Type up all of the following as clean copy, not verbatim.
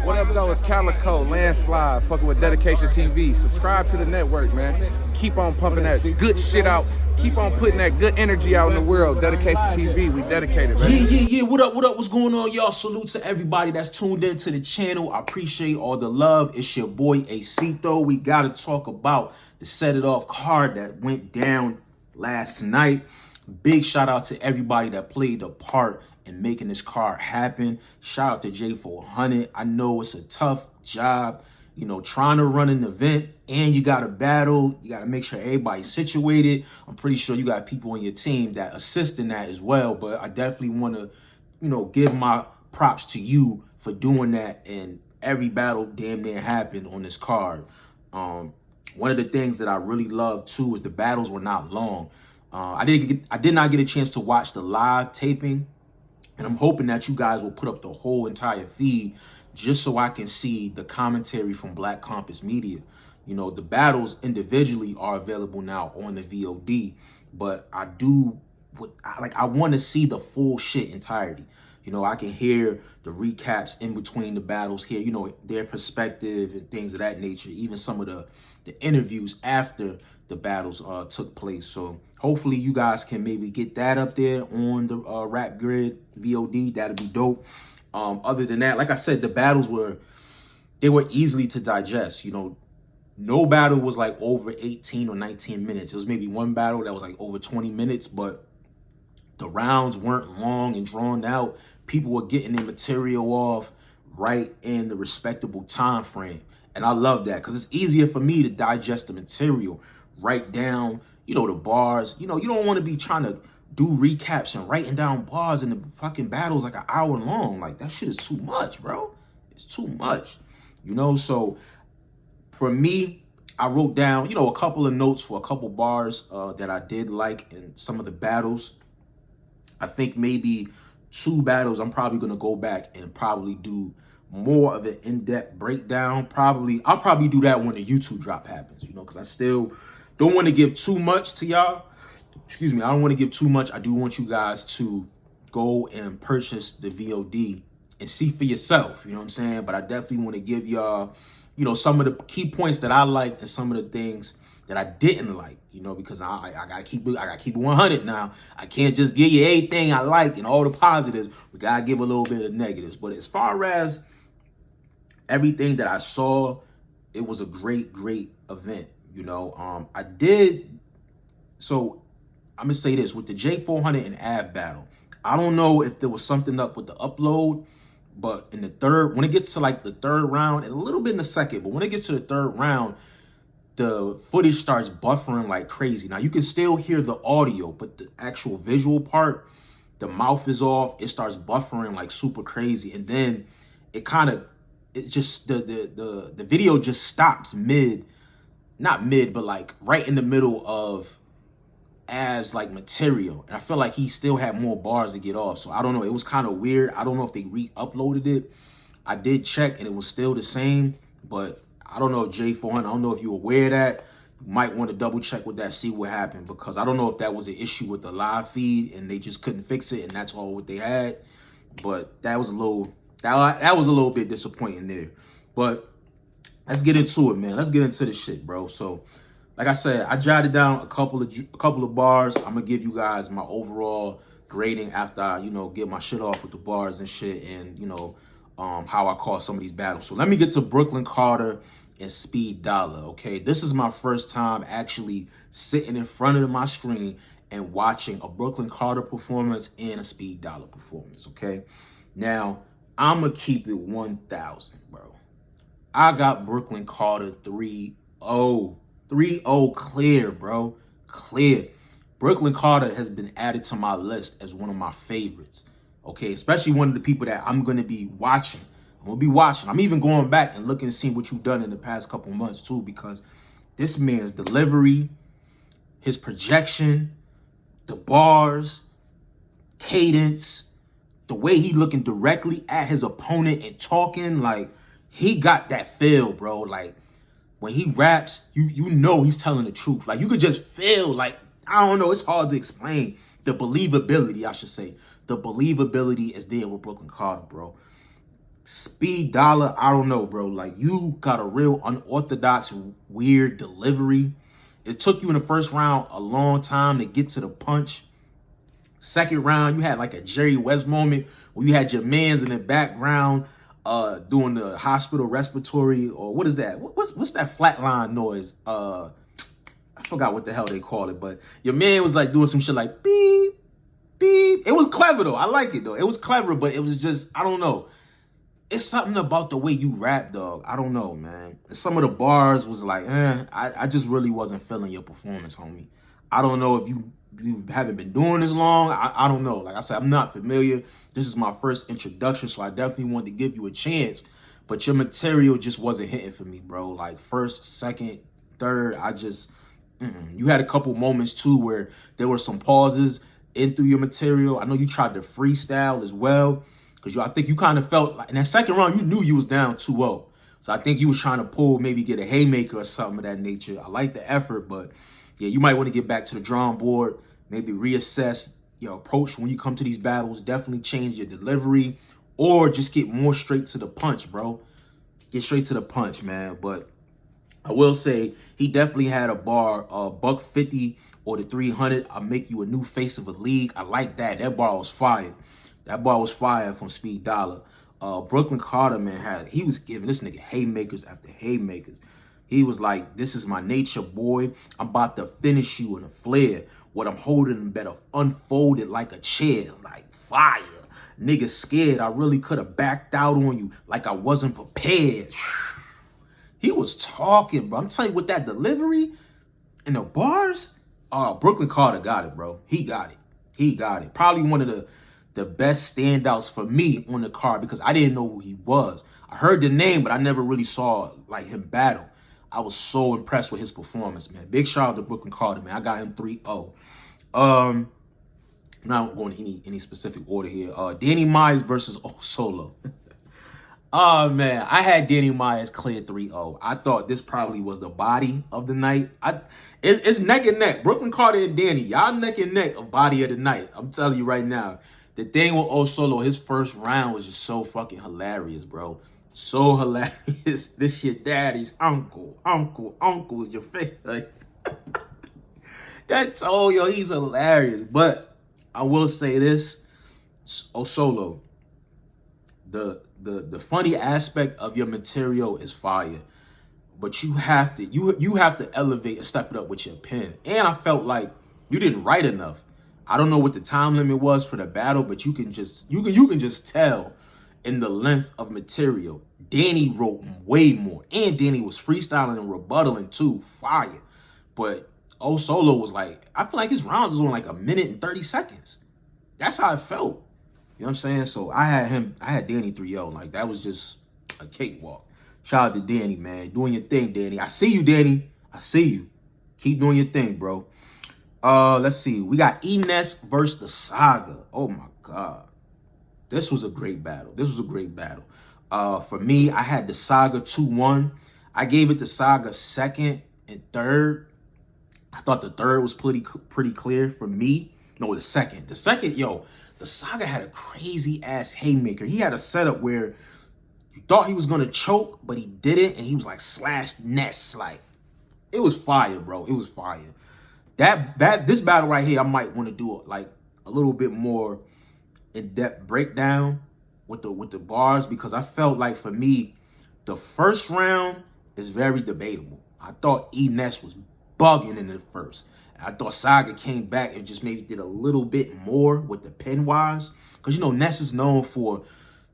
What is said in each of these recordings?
What up, though? It's Calico, Landslide, fucking with Dedication TV. Subscribe to the network, man. Keep on pumping that good shit out. Keep on putting that good energy out in the world. Dedication TV, we dedicated, man. Yeah. What up? What's going on, y'all? Salute to everybody that's tuned into the channel. I appreciate all the love. It's your boy, Acito. We got to talk about the Set It Off card that went down last night. Big shout out to everybody that played a part in making this card happen. Shout out to J400. I know it's a tough job, you know, trying to run an event and you got to battle. You got to make sure everybody's situated. I'm pretty sure you got people on your team that assist in that as well. But I definitely want to, you know, give my props to you for doing that. And every battle damn near happened on this card. One of the things that I really love too is the battles were not long. I did not get a chance to watch the live taping, and I'm hoping that you guys will put up the whole entire feed just so I can see the commentary from Black Compass Media. You know, the battles individually are available now on the VOD, but I want to see the full shit entirety. You know, I can hear the recaps in between the battles, hear, you know, their perspective and things of that nature, even some of the interviews after the battles took place. So hopefully you guys can maybe get that up there on the Rap Grid VOD. That'd be dope. Other than that, like I said, the battles were easily to digest. You know, no battle was like over 18 or 19 minutes. It was maybe one battle that was like over 20 minutes, but the rounds weren't long and drawn out. People were getting their material off right in the respectable time frame. And I love that because it's easier for me to digest the material, write down, you know, the bars. You know, you don't want to be trying to do recaps and writing down bars in the fucking battles like an hour long. Like, that shit is too much, bro. It's too much, you know? So for me, I wrote down, you know, a couple of notes for a couple bars that I did like in some of the battles. I think maybe 2 battles I'm probably going to go back and probably do more of an in-depth breakdown. I'll probably do that when the YouTube drop happens, you know, because I still don't want to give too much to y'all. Excuse me, I don't want to give too much. I do want you guys to go and purchase the VOD and see for yourself, you know what I'm saying? But I definitely want to give y'all, you know, some of the key points that I liked and some of the things that I didn't like, you know, because I gotta keep it 100 now. I can't just give you everything I like and all the positives. We gotta give a little bit of negatives. But as far as everything that I saw, it was a great event, you know. So I'm gonna say this with the J400 and Av battle. I don't know if there was something up with the upload, but in the third, when it gets to like the third round and a little bit in the second, but when it gets to the third round, the footage starts buffering like crazy. Now you can still hear the audio, but the actual visual part, the mouth is off. It starts buffering like super crazy, and then the video just stops not mid, but like right in the middle of Av's like material, and I feel like he still had more bars to get off. So I don't know. It was kind of weird. I don't know if they re-uploaded it. I did check, and it was still the same, but I don't know if J400, I don't know if you're aware of that. You might want to double check with that, see what happened, because I don't know if that was an issue with the live feed and they just couldn't fix it and that's all what they had. But that was a little bit disappointing there. But let's get into it, man. Let's get into this shit, bro. So like I said, I jotted down a couple of bars. I'm gonna give you guys my overall grading after I, you know, get my shit off with the bars and shit, and you know, how I call some of these battles. So let me get to Brooklyn Carter and Speed Dollar, okay? This is my first time actually sitting in front of my screen and watching a Brooklyn Carter performance and a Speed Dollar performance, okay? Now, I'm going to keep it 1,000, bro. I got Brooklyn Carter 3-0. 3-0 clear, bro. Clear. Brooklyn Carter has been added to my list as one of my favorites, okay? Especially one of the people that I'm going to be watching. I'm even going back and looking to see what you've done in the past couple months too, because this man's delivery, his projection, the bars, cadence, the way he looking directly at his opponent and talking, like, he got that feel, bro. Like, when he raps, you know he's telling the truth. Like, you could just feel, like, I don't know, it's hard to explain. The believability, I should say. The believability is there with Brooklyn Carter, bro. Speed Dollar, I don't know, bro. Like, you got a real unorthodox, weird delivery. It took you in the first round a long time to get to the punch. Second round, you had like a Jerry West moment where you had your mans in the background doing the hospital respiratory, or what is that? What's that flatline noise? I forgot what the hell they call it, but your man was like doing some shit like beep, beep. It was clever though. I like it though. It was clever, but it was just, I don't know. It's something about the way you rap, dog. I don't know, man. Some of the bars was like, I just really wasn't feeling your performance, homie. I don't know if you haven't been doing this long. I don't know. Like I said, I'm not familiar. This is my first introduction, so I definitely wanted to give you a chance. But your material just wasn't hitting for me, bro. Like first, second, third, I just, you had a couple moments too where there were some pauses in through your material. I know you tried to freestyle as well. Because I think you kind of felt like in that second round, you knew you was down 2-0. So I think you was trying to pull, maybe get a haymaker or something of that nature. I like the effort, but yeah, you might want to get back to the drawing board, maybe reassess your approach when you come to these battles, definitely change your delivery, or just get more straight to the punch, bro. Get straight to the punch, man. But I will say he definitely had a bar, $150 or the 300. I'll make you a new face of a league. I like that. That bar was fire. That bar was fire from Speed Dollar. Brooklyn Carter, man, he was giving this nigga haymakers after haymakers. He was like, this is my nature, boy. I'm about to finish you in a flare. What I'm holding better unfolded like a chair, like fire. Nigga scared. I really could have backed out on you like I wasn't prepared. He was talking, bro. I'm telling you, with that delivery and the bars, Brooklyn Carter got it, bro. He got it. He got it. Probably one of the best standouts for me on the card because I didn't know who he was. I heard the name, but I never really saw like him battle. I was so impressed with his performance, man. Big shout out to Brooklyn Carter, man. I got him 3-0. I'm not going to any specific order here. Danny Myers versus Solo. Oh, man. I had Danny Myers clear 3-0. I thought this probably was the body of the night. It's neck and neck. Brooklyn Carter and Danny, y'all neck and neck of body of the night. I'm telling you right now. The thing with Solo, his first round was just so fucking hilarious, bro. So hilarious. This your daddy's uncle is your face. Like, that told yo, he's hilarious. But I will say this, Solo, the funny aspect of your material is fire. But you have to elevate and step it up with your pen. And I felt like you didn't write enough. I don't know what the time limit was for the battle, but you can just tell in the length of material. Danny wrote way more, and Danny was freestyling and rebuttaling too, fire. But Solo was like, I feel like his rounds was on like 1 minute and 30 seconds. That's how it felt. You know what I'm saying? So I had Danny 3-0. Like, that was just a cakewalk. Shout out to Danny, man. Doing your thing, Danny. I see you, Danny. I see you. Keep doing your thing, bro. Let's see. We got Enes versus the Saga. Oh my God. This was a great battle. For me, I had the Saga 2-1. I gave it to Saga second and third. I thought the third was pretty clear for me. No, the second. The Saga had a crazy ass haymaker. He had a setup where you thought he was gonna choke, but he didn't, and he was like slash nest. Like, it was fire, bro. It was fire. This battle right here, I might want to do like a little bit more in-depth breakdown with the bars, because I felt like for me, the first round is very debatable. I thought Enes was bugging in the first. I thought Saga came back and just maybe did a little bit more with the pen wise, because you know Ness is known for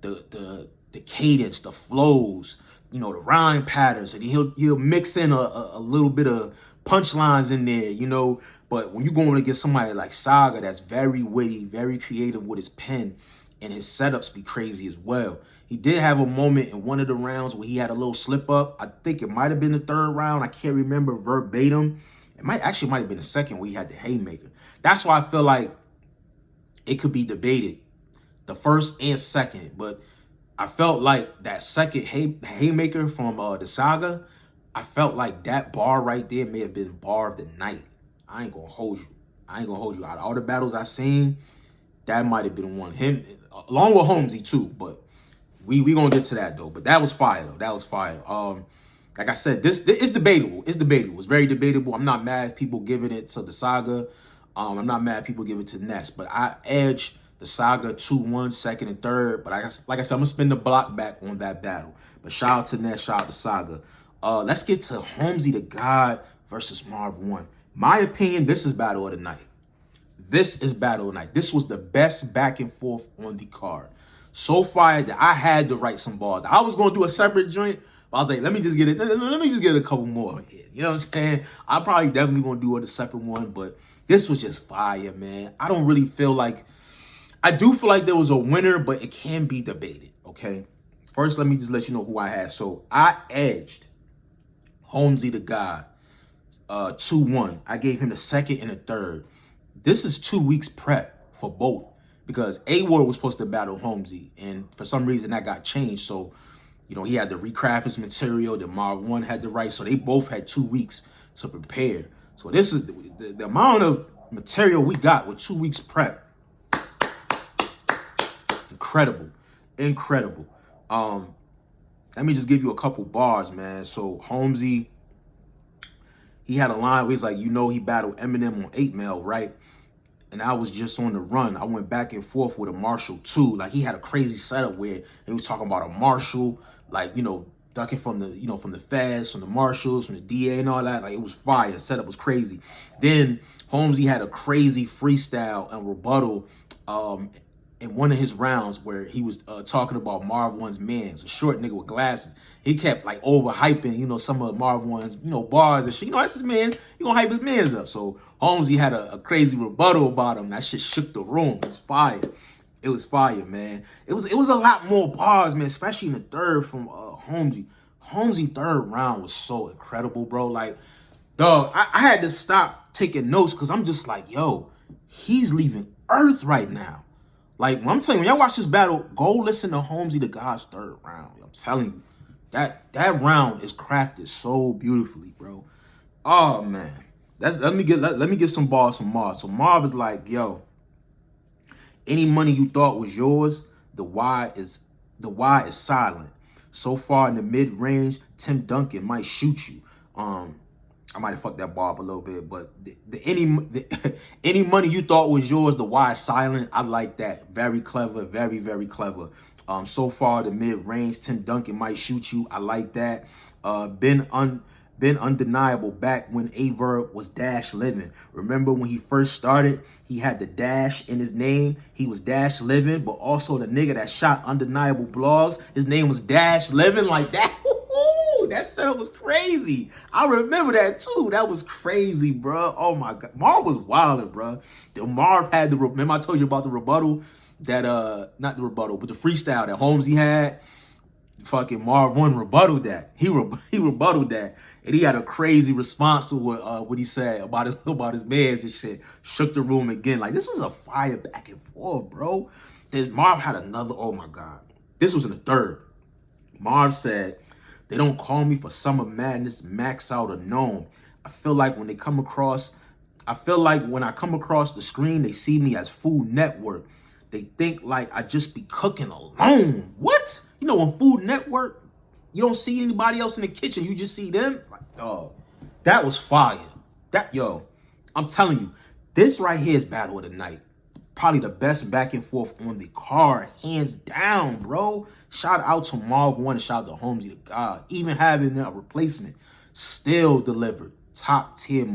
the cadence, the flows, you know, the rhyme patterns, and he'll mix in a little bit of punchlines in there, you know. But when you're going against somebody like Saga that's very witty, very creative with his pen, and his setups be crazy as well. He did have a moment in one of the rounds where he had a little slip up. I think it might have been the third round. I can't remember verbatim. It might have been the second where he had the haymaker. That's why I feel like it could be debated, the first and second. But I felt like that second haymaker from the Saga, I felt like that bar right there may have been bar of the night. I ain't gonna hold you. Out of all the battles I seen, that might have been one. Him, along with Holmesy too, but We gonna get to that though. But that was fire though. That was fire. Like I said, this it's debatable. It's debatable. It's very debatable. I'm not mad if people giving it to the Saga. I'm not mad if people give it to Ness. But I edge the Saga 2-1, second and third. But like I said, I'm gonna spin the block back on that battle. But shout out to Ness, shout out to Saga. Let's get to Holmesy the God versus Marv 1. My opinion, this is battle of the night. This is battle of the night. This was the best back and forth on the card. So far that I had to write some bars. I was gonna do a separate joint, but I was like, let me just get a couple more here. You know what I'm saying? I probably definitely gonna do a separate one, but this was just fire, man. I don't really feel like, I do feel like there was a winner, but it can be debated, okay? First, let me just let you know who I had. So I edged Holmesy the God 2-1. I gave him the second and the third. This is 2 weeks prep for both because A-Ward was supposed to battle Holmesy, and for some reason that got changed. So, you know, he had to recraft his material. The Marv 1 had to write. So they both had 2 weeks to prepare. So this is the amount of material we got with 2 weeks prep. Incredible. Incredible. Let me just give you a couple bars, man. So Holmesy, he had a line where he's like, you know, he battled Eminem on 8 Mile, right? And I was just on the run. I went back and forth with a Marshall too. Like he had a crazy setup where he was talking about a Marshall, like, you know, ducking from the, you know, from the feds, from the Marshals, from the DA and all that. Like it was fire. The setup was crazy. Then Holmesy had a crazy freestyle and rebuttal in one of his rounds where he was talking about Marv 1's mans, a short nigga with glasses. He kept like overhyping, you know, some of Marv 1's, you know, bars and shit. You know, that's his man. He gonna hype his mans up. So Holmesy had a crazy rebuttal about him. That shit shook the room. It was fire. It was fire, man. It was a lot more bars, man, especially in the third from Holmesy. Holmesy third round was so incredible, bro. Like, dog, I had to stop taking notes because I'm just like, yo, he's leaving Earth right now. Like, when I'm telling you, when y'all watch this battle, go listen to Holmesy the God's third round. I'm telling you, that round is crafted so beautifully, bro. Oh man, let me get some bars from Marv. So Marv is like, yo, any money you thought was yours, the why is silent. So far in the mid range, Tim Duncan might shoot you. I might have fucked that bar up a little bit, but any money you thought was yours, the why is silent. I like that. Very clever, very, very clever. So far the mid range, Tim Duncan might shoot you. I like that. Been undeniable back when Averb was Dash Living. Remember when he first started, he had the Dash in his name. He was Dash Living, but also the nigga that shot Undeniable Blogs, his name was Dash Living, like that. That setup was crazy. I remember that too. That was crazy, bro. Oh my God. Marv was wilding, bro. Marv had the, remember I told you about the rebuttal that, not the rebuttal, but the freestyle that Holmesy had. Fucking Marv 1 rebutted that. He rebutted that. And he had a crazy response to what he said about his mans and shit. Shook the room again. Like, this was a fire back and forth, bro. Then Marv had another, oh my God. This was in the third. Marv said, they don't call me for Summer Madness, Max Out, or Gnome. I feel like when I come across the screen, they see me as Food Network. They think like I just be cooking alone. What? You know, when Food Network, you don't see anybody else in the kitchen. You just see them. Like, oh, that was fire. Yo, I'm telling you, this right here is battle of the night. Probably the best back and forth on the card, hands down, bro. Shout out to Marv 1 and shout out to Holmesy the God. Even having a replacement, still delivered top tier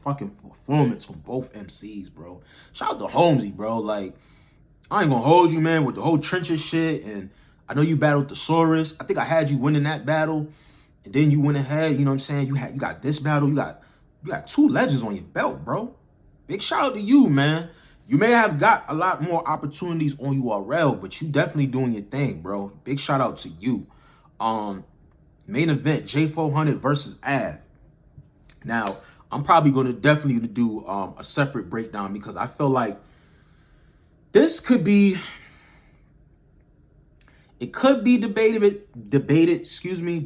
fucking performance from both MCs, bro. Shout out to Holmesy, bro. Like, I ain't gonna hold you, man, with the whole trenches shit. And I know you battled Thesaurus. I think I had you winning that battle. And then you went ahead, you know what I'm saying? You got this battle. You got 2 legends on your belt, bro. Big shout out to you, man. You may have got a lot more opportunities on URL, but you definitely doing your thing, bro. Big shout out to you. Main event, J400 versus Av. Now, I'm probably going to definitely do a separate breakdown because I feel like this could be, it could be debated,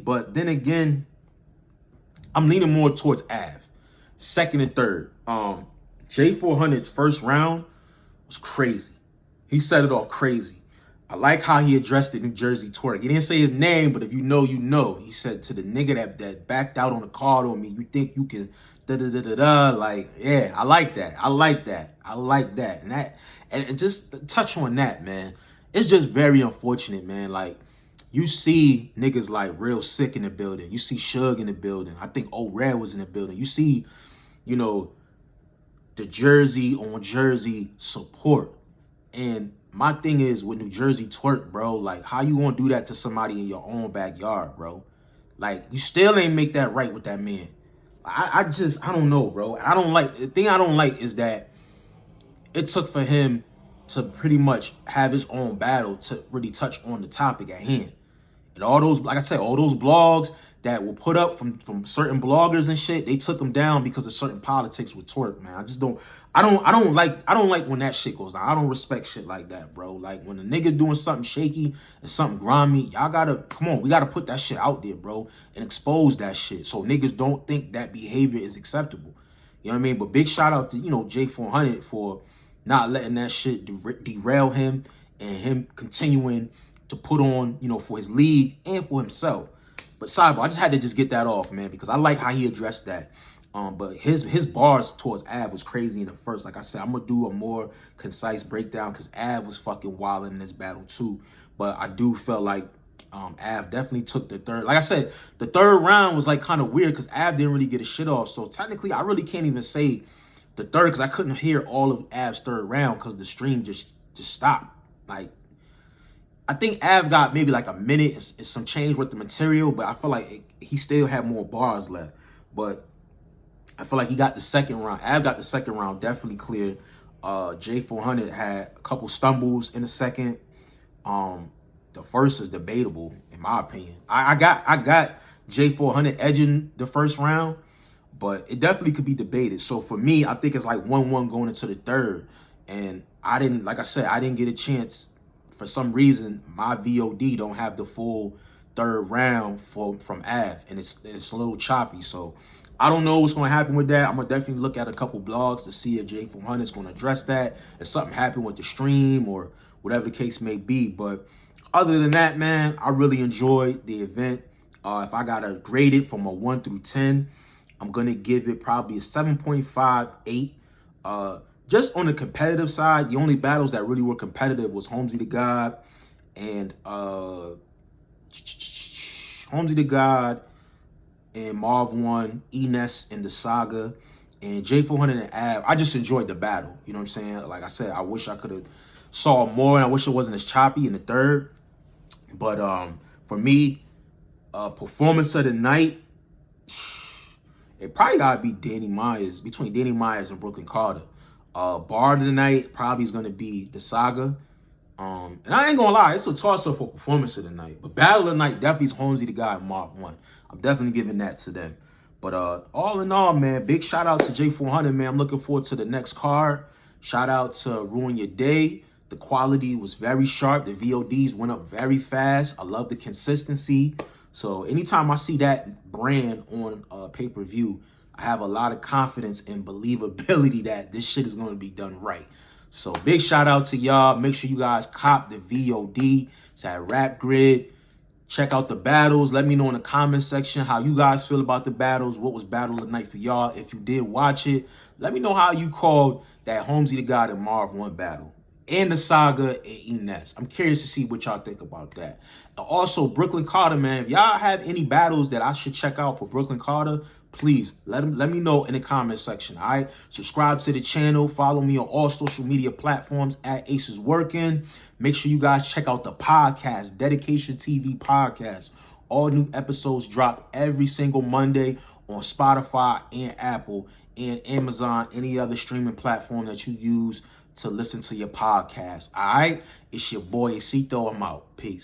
but then again, I'm leaning more towards Av. Second and third. J400's first round was crazy. He set it off crazy. I like how he addressed the New Jersey twerk. He didn't say his name, but if you know, you know. He said to the nigga that backed out on the card on me, you think you can da-da-da-da-da. Like, yeah, I like that. I like that. I like that. And just to touch on that, man. It's just very unfortunate, man. Like, you see niggas like Real Sick in the building. You see Suge in the building. I think O-Red was in the building. You see, you know, the Jersey on Jersey support. And my thing is with New Jersey twerk, bro, like, how you gonna do that to somebody in your own backyard, bro? Like, you still ain't make that right with that man. I don't know, bro. The thing I don't like is that it took for him to pretty much have his own battle to really touch on the topic at hand. And all those, like I said, all those blogs that were put up from certain bloggers and shit, they took them down because of certain politics with twerk, man. I don't like when that shit goes down. I don't respect shit like that, bro. Like, when a nigga doing something shaky and something grimy, y'all gotta, come on, we gotta put that shit out there, bro, and expose that shit so niggas don't think that behavior is acceptable. You know what I mean? But big shout out to, you know, J400 for not letting that shit derail him and him continuing to put on, you know, for his league and for himself. But sidebar, I just had to just get that off, man, because I like how he addressed that. But his bars towards Av was crazy in the first. Like I said, I'm gonna do a more concise breakdown because Av was fucking wilding in this battle too. But I do feel like Av definitely took the third. Like I said, the third round was like kind of weird because Av didn't really get his shit off. So technically, I really can't even say the third because I couldn't hear all of Av's third round because the stream just stopped. Like, I think Av got maybe like a minute and some change with the material, but I feel like he still had more bars left. But I feel like he got the second round. Av got the second round definitely clear. J400 had a couple stumbles in the second. The first is debatable in my opinion. I got J400 edging the first round, but it definitely could be debated. So for me, I think it's like 1-1 going into the third. And I didn't get a chance. For some reason, my VOD don't have the full third round from Av, and it's a little choppy. So I don't know what's going to happen with that. I'm going to definitely look at a couple blogs to see if J400 is going to address that, if something happened with the stream or whatever the case may be. But other than that, man, I really enjoyed the event. If I got to grade it from a 1 through 10, I'm going to give it probably a 7.58. Just on the competitive side, the only battles that really were competitive was Holmesy the God and Marv 1, Enes and the Saga, and J400 and Av. I just enjoyed the battle. You know what I'm saying? Like I said, I wish I could have saw more, and I wish it wasn't as choppy in the third. But for me, performance of the night, it probably gotta be between Danny Myers and Brooklyn Carter. Bar of the night probably is gonna be the Saga. And I ain't gonna lie, it's a toss-up for performance of the night. But battle of the night definitely is Holmesy the Guy and Mark 1. I'm definitely giving that to them. But all in all, man, big shout out to J400, man. I'm looking forward to the next card. Shout out to Ruin Your Day. The quality was very sharp. The VODs went up very fast. I love the consistency. So anytime I see that brand on pay-per-view, I have a lot of confidence and believability that this shit is going to be done right. So big shout out to y'all. Make sure you guys cop the VOD. It's at Rap Grid. Check out the battles. Let me know in the comment section how you guys feel about the battles. What was battle of the night for y'all? If you did watch it, let me know how you called that Holmesy the God and Marv 1 battle. And the Saga and Enes. I'm curious to see what y'all think about that. And also, Brooklyn Carter, man. If y'all have any battles that I should check out for Brooklyn Carter, please let me know in the comment section. All right, subscribe to the channel. Follow me on all social media platforms at Ace is Working. Make sure you guys check out the podcast, Dedication TV podcast. All new episodes drop every single Monday on Spotify and Apple and Amazon, any other streaming platform that you use to listen to your podcast. All right, it's your boy Acito. I'm out. Peace.